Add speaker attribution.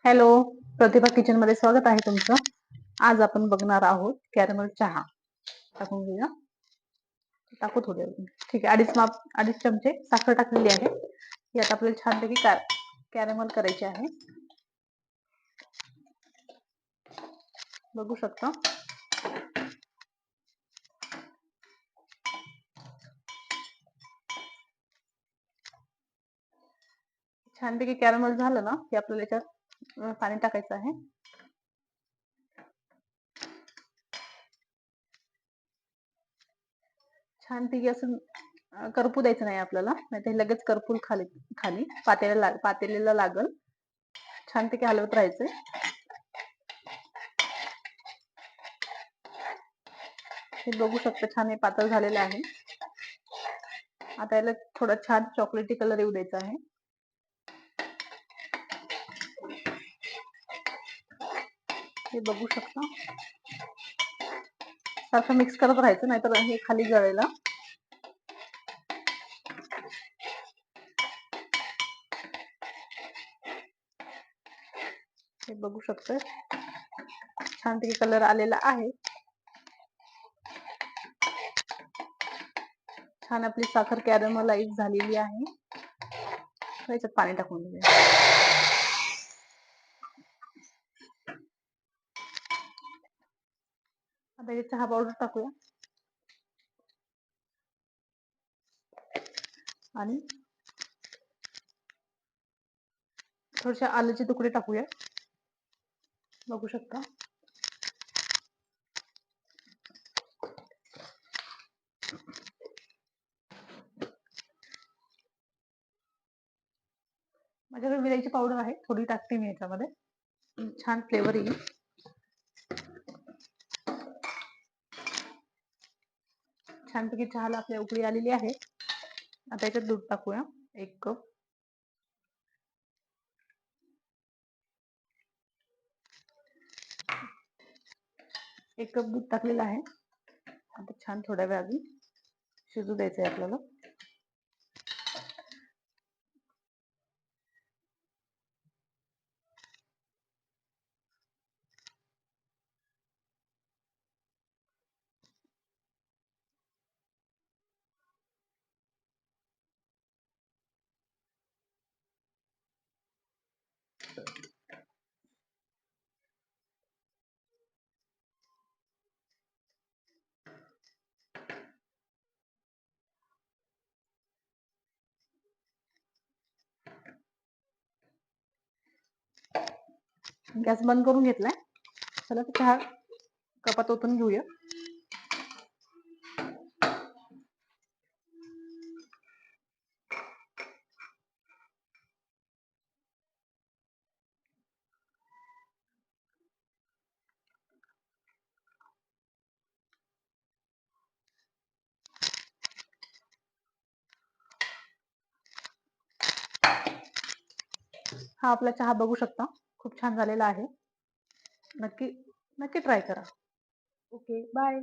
Speaker 1: Hello, प्रतिभा kitchen मध्ये स्वागत आहे तुमचं. आज आपण बघणार आहोत कॅरमल चहा. टाकून घेऊया. टाकू थोडे. ठीक आहे. अडीच चमचे साखर टाकलेली आहे. यात आपल्याला छानपैकी कॅरमल करायचे आहे. बघू शकता. छानपैकी कॅरमल झालं ना की आपल्याला याच्यात पाणी टाकायचं आहे. छानपैकी असं करपू द्यायचं नाही आपल्याला, नाहीतर हे लगेच करपून खाली खाली पातेल्याला लागल. छानपैकी हलवत राहायचंय. हे बघू शकता छान हे पातळ झालेलं आहे. आता याला थोडा छान चॉकलेटी कलर येऊ द्यायचा आहे. हे बघू शकता. सारखं मिक्स करत राहायचं, नाहीतर हे खाली जळेल. हे बघू शकता छानपैकी कलर आलेला आहे. छान आपली साखर कॅरमलाइज झालेली आहे. याच्यात पाणी टाकून देऊया. आता हे चहा पावडर टाकूया आणि थोडेसे आल्याचे तुकडे टाकूया. बघू शकता. माझ्याकडे विलायची पावडर आहे, थोडी टाकते मी याच्यामध्ये. छान फ्लेवर येईल. छानपैकी चहाला आपल्या उकळी आलेली आहे. आता याच्यात दूध टाकूया 1 कप. एक कप दूध टाकलेलं आहे. आता छान थोड्या वेळ अजून शिजू द्यायचंय आपल्याला. गॅस बंद करून घेतलाय. चला चहा कपात ओतून घेऊया. हा आपला चहा बघू शकता, खूप छान झालेला आहे. नक्की नक्की ट्राय करा. Okay, bye.